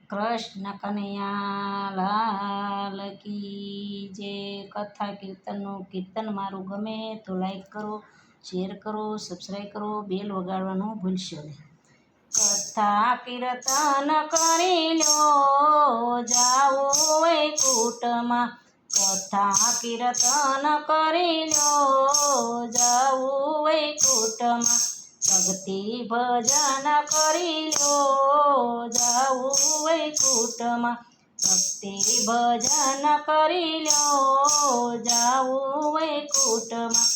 કૃષ્ણ કનૈયા લાલ કી જે કથા કીર્તનનું કીર્તન મારું ગમે તો લાઈક કરો, શેર કરો, સબસ્ક્રાઈબ કરો, બેલ વગાડવાનું ભૂલશો નહીં. કથા કીર્તન કરી લો જાઓ વૈકુંઠમાં, કથા કીર્તન કરી લો જાઓ વૈકુંઠમાં, ભક્તિ ભજન કરી લો જાઓ વૈકુંઠમાં, ભક્તિ ભજન કરી લો જાઓ વૈકુંઠમાં.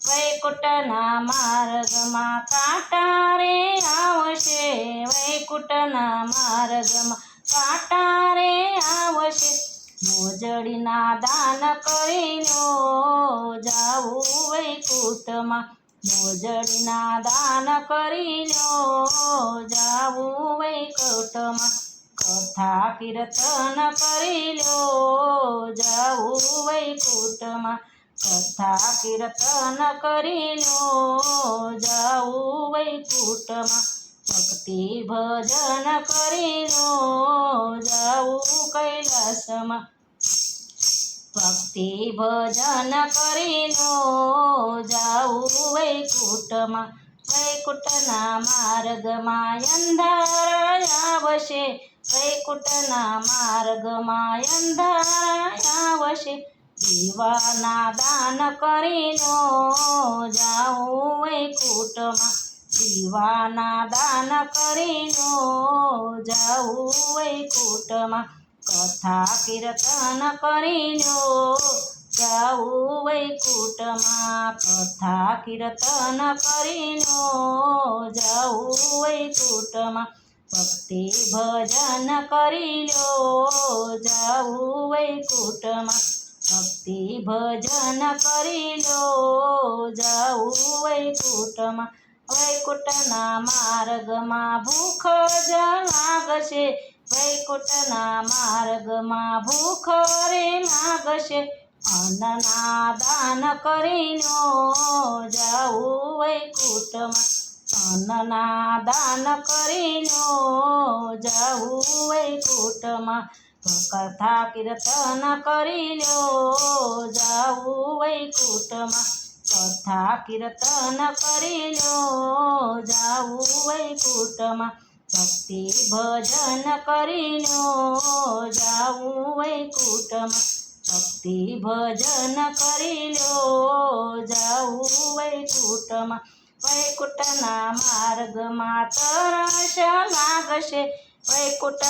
વૈકુંઠના માર્ગમાં કાંટા રે આવશે, વૈકુંઠના માર્ગમાં કાંટા રે આવશે, મોજડીના દાન કરી લો જાઓ વૈકુંઠમાં, મોજડીના દાન કરી લો જાઓ વૈકુંઠમાં. કથા કીર્તન કરી લો જાઓ વૈકુંઠમાં, કથા કીર્તન કરી લો જાઓ વૈકુંઠમાં, ભક્તિ ભજન કરી લો જાઓ કૈલાસમાં, ભક્તિ ભજન કરી લો જાઓ વૈકુંઠમાં. વૈકુંઠના માર્ગમાં અંધાર આવશે, વૈકુંઠના માર્ગમાં અંધાર આવશે, દીવાના દાન કરી લો જાઓ વૈકુંઠમાં, દીવાના દાન કરી લો જાઓ વૈકુંઠમાં. કથા કીર્તન કરી લો જાઓ વૈકુંઠમાં, કથા કીર્તન કરી લો જાઓ વૈકુંઠમાં, ભક્તિ ભજન કરી લો જાઓ વૈકુંઠમાં, ભક્તિ ભજન કરી લો જાઓ વૈકુંઠમાં. વૈકુંઠના માર્ગમાં ભૂખ જ લાગશે, વૈકુંઠના માર્ગમાં ભૂખ રે લાગશે, અન્નના દાન કરી લો જાઓ વૈકુંઠમાં, અન્નના દાન કરી લો જાઓ વૈકુંઠમાં. કથા કીર્તન કરી લો જાઓ વૈકુંઠમાં, કથા કીર્તન કરી લો જાઓ વૈકુંઠમાં, ભક્તિ ભજન કરી લો જાઓ વૈકુંઠમાં, ભક્તિ ભજન કરી લો જાઓ વૈકુંઠમાં. વૈકુંઠના માર્ગમાં તરસ લાગશે, વૈકુંઠ